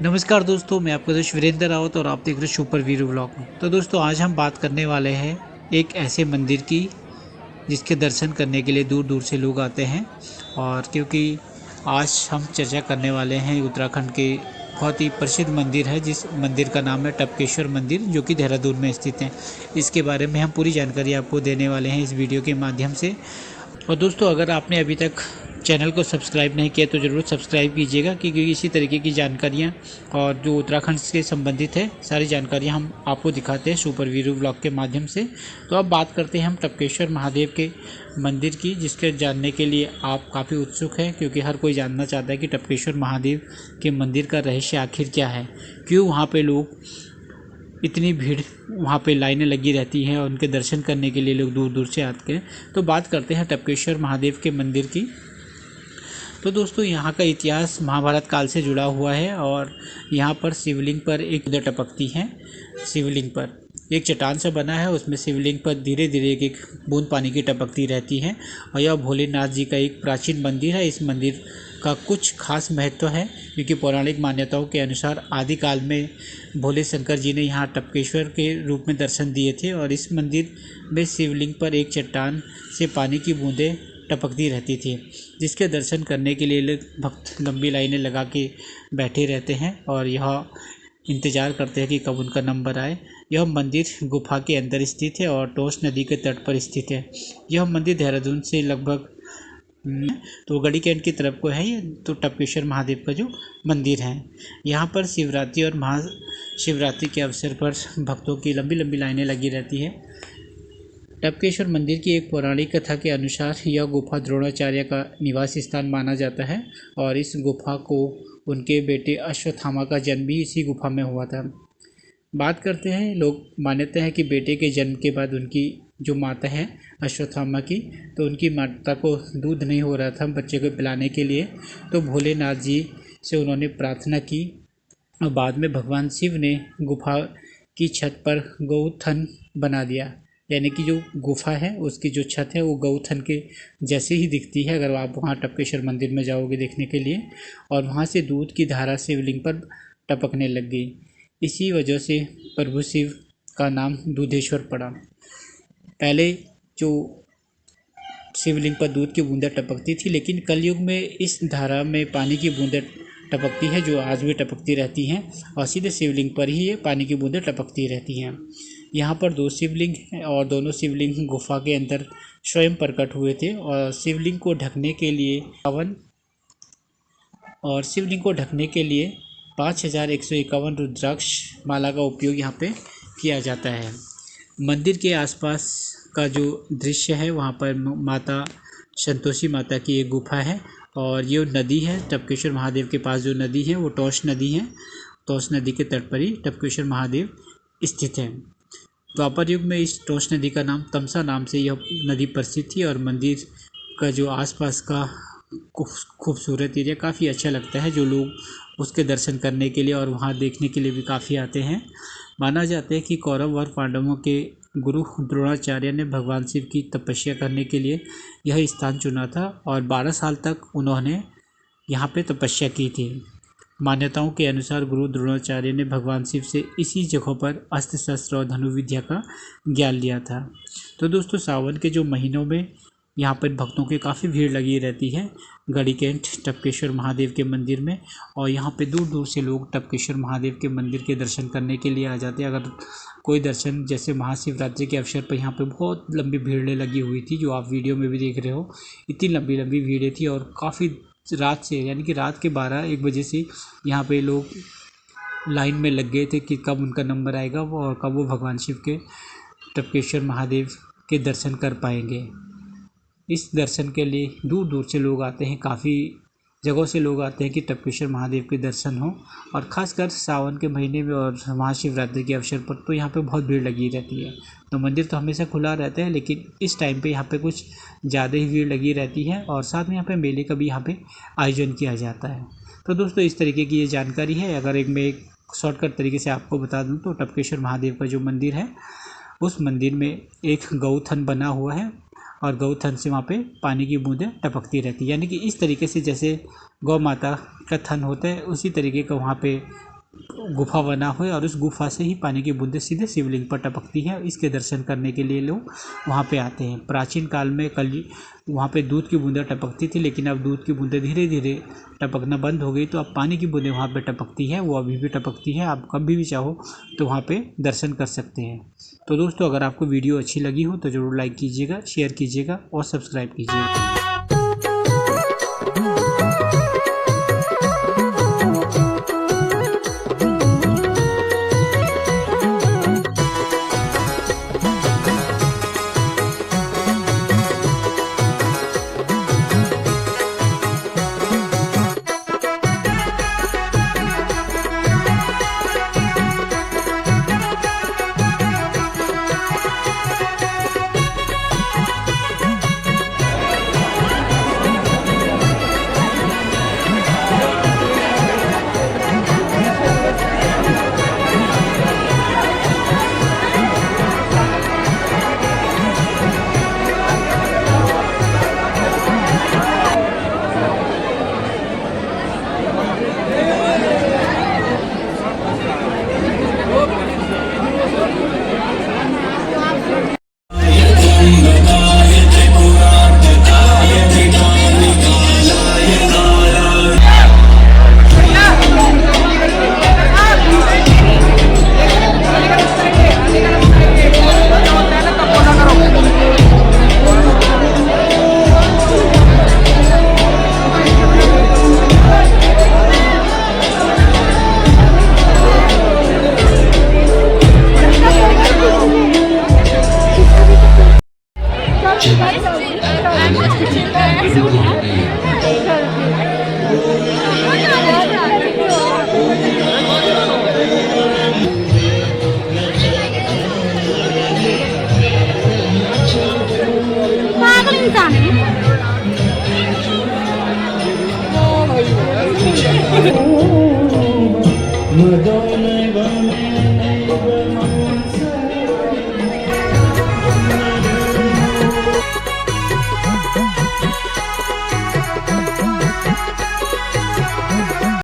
नमस्कार दोस्तों, मैं आपका दोस्त वीरेंद्र रावत और आप देख रहे हैं सुपर वीरू व्लॉग। तो दोस्तों, आज हम बात करने वाले हैं एक ऐसे मंदिर की जिसके दर्शन करने के लिए दूर दूर से लोग आते हैं। और क्योंकि आज हम चर्चा करने वाले हैं उत्तराखंड के बहुत ही प्रसिद्ध मंदिर है, जिस मंदिर का नाम है टपकेश्वर मंदिर, जो कि देहरादून में स्थित है। इसके बारे में हम पूरी जानकारी आपको देने वाले हैं इस वीडियो के माध्यम से। और दोस्तों, अगर आपने अभी तक चैनल को सब्सक्राइब नहीं किया तो ज़रूर सब्सक्राइब कीजिएगा, क्योंकि इसी तरीके की जानकारियाँ और जो उत्तराखंड से संबंधित है सारी जानकारियाँ हम आपको दिखाते हैं सुपर वीरू व्लॉग के माध्यम से। तो अब बात करते हैं हम टपकेश्वर महादेव के मंदिर की, जिसके जानने के लिए आप काफ़ी उत्सुक हैं, क्योंकि हर कोई जानना चाहता है कि टपकेश्वर महादेव के मंदिर का रहस्य आखिर क्या है, क्यों वहाँ पे लोग इतनी भीड़, वहाँ पे लाइनें लगी रहती हैं और उनके दर्शन करने के लिए लोग दूर दूर से आते हैं। तो बात करते हैं टपकेश्वर महादेव के मंदिर की। तो दोस्तों, यहाँ का इतिहास महाभारत काल से जुड़ा हुआ है और यहाँ पर शिवलिंग पर एक बूंद टपकती है। शिवलिंग पर एक चट्टान से बना है, उसमें शिवलिंग पर धीरे धीरे एक एक बूंद पानी की टपकती रहती है। और यह भोलेनाथ जी का एक प्राचीन मंदिर है। इस मंदिर का कुछ खास महत्व है, क्योंकि पौराणिक मान्यताओं के अनुसार आदिकाल में भोले शंकर जी ने यहाँ टपकेश्वर के रूप में दर्शन दिए थे। और इस मंदिर में शिवलिंग पर एक चट्टान से पानी की बूंदें टपकती रहती थी, जिसके दर्शन करने के लिए भक्त लंबी लाइनें लगा के बैठे रहते हैं और यह इंतज़ार करते हैं कि कब उनका नंबर आए। यह मंदिर गुफा के अंदर स्थित है और टोस नदी के तट पर स्थित है। यह मंदिर देहरादून से लगभग तो गढ़ी कैंट की तरफ को है। ये तो टपकेश्वर महादेव का जो मंदिर है, यहाँ पर शिवरात्रि और महाशिवरात्रि के अवसर पर भक्तों की लंबी लंबी लाइनें लगी रहती है। टपकेश्वर मंदिर की एक पौराणिक कथा के अनुसार यह गुफा द्रोणाचार्य का निवास स्थान माना जाता है और इस गुफा को उनके बेटे अश्वत्थामा का जन्म भी इसी गुफा में हुआ था। बात करते हैं, लोग मानते हैं कि बेटे के जन्म के बाद उनकी जो माता है अश्वत्थामा की, तो उनकी माता को दूध नहीं हो रहा था बच्चे को पिलाने के लिए, तो भोलेनाथ जी से उन्होंने प्रार्थना की और बाद में भगवान शिव ने गुफा की छत पर गौथन बना दिया। यानी कि जो गुफा है उसकी जो छत है वो गौथन के जैसे ही दिखती है अगर आप वहाँ टपकेश्वर मंदिर में जाओगे देखने के लिए। और वहाँ से दूध की धारा शिवलिंग पर टपकने लग गई। इसी वजह से प्रभु शिव का नाम दूधेश्वर पड़ा। पहले जो शिवलिंग पर दूध की बूंदें टपकती थी, लेकिन कलयुग में इस धारा में पानी की बूंदें टपकती है, जो आज भी टपकती रहती हैं और सीधे शिवलिंग पर ही ये पानी की बूंदें टपकती रहती हैं। यहाँ पर दो शिवलिंग हैं और दोनों शिवलिंग गुफा के अंदर स्वयं प्रकट हुए थे। और शिवलिंग को ढकने के लिए 5151 रुद्राक्ष माला का उपयोग यहाँ पे किया जाता है। मंदिर के आसपास का जो दृश्य है, वहाँ पर माता संतोषी माता की एक गुफा है और ये नदी है। टपकेश्वर महादेव के पास जो नदी है वो टोस नदी है। टोस नदी के तट पर ही टपकेश्वर महादेव स्थित है। द्वापर युग में इस टोस नदी का नाम तमसा नाम से यह नदी प्रसिद्ध थी और मंदिर का जो आसपास का खूबसूरत एरिया काफ़ी अच्छा लगता है, जो लोग उसके दर्शन करने के लिए और वहाँ देखने के लिए भी काफ़ी आते हैं। माना जाता है कि कौरव और पांडवों के गुरु द्रोणाचार्य ने भगवान शिव की तपस्या करने के लिए यह स्थान चुना था और 12 साल तक उन्होंने यहाँ पे तपस्या की थी। मान्यताओं के अनुसार गुरु द्रोणाचार्य ने भगवान शिव से इसी जगह पर अस्त्र शस्त्र और धनुर्विद्या का ज्ञान लिया था। तो दोस्तों, सावन के जो महीनों में यहाँ पर भक्तों की काफ़ी भीड़ लगी रहती है गढ़ी कैंट टपकेश्वर महादेव के मंदिर में। और यहाँ पे दूर दूर से लोग टपकेश्वर महादेव के मंदिर के दर्शन करने के लिए आ जाते हैं। अगर कोई दर्शन, जैसे महाशिवरात्रि के अवसर पर यहाँ पे बहुत लंबी भीड़ें लगी हुई थी, जो आप वीडियो में भी देख रहे हो, इतनी लंबी लंबी भीड़ें थी और काफ़ी रात से, यानी कि रात के 12-1 बजे से यहाँ पे लोग लाइन में लग गए थे कि कब उनका नंबर आएगा और कब वो भगवान शिव के टपकेश्वर महादेव के दर्शन कर पाएंगे। इस दर्शन के लिए दूर दूर से लोग आते हैं, काफ़ी जगहों से लोग आते हैं कि टपकेश्वर महादेव के दर्शन हो। और ख़ासकर सावन के महीने में और महाशिवरात्रि के अवसर पर तो यहाँ पे बहुत भीड़ लगी रहती है। तो मंदिर तो हमेशा खुला रहता है, लेकिन इस टाइम पे यहाँ पे कुछ ज़्यादा ही भीड़ लगी रहती है और साथ में यहाँ पे मेले का भी यहाँ पे आयोजन किया जाता है। तो दोस्तों, इस तरीके की ये जानकारी है। अगर एक शॉर्टकट तरीके से आपको बता दूँ तो टपकेश्वर महादेव का जो मंदिर है, उस मंदिर में एक गौथन बना हुआ है और गौथन से वहाँ पे पानी की बूंदें टपकती रहती है। यानी कि इस तरीके से जैसे गौ माता का थन होता है, उसी तरीके का वहाँ पे गुफा बना हुआ है और उस गुफा से ही पानी की बूंदें सीधे शिवलिंग पर टपकती हैं। इसके दर्शन करने के लिए लोग वहाँ पे आते हैं। प्राचीन काल में वहाँ पे दूध की बूंदें टपकती थी, लेकिन अब दूध की बूंदें धीरे धीरे टपकना बंद हो गई, तो अब पानी की बूंदें वहाँ पे टपकती है। वो अभी भी टपकती है। आप कभी भी चाहो तो वहाँ पे दर्शन कर सकते हैं। तो दोस्तों, अगर आपको वीडियो अच्छी लगी हो तो ज़रूर लाइक कीजिएगा, शेयर कीजिएगा और सब्सक्राइब कीजिएगा। पागल इंसान है।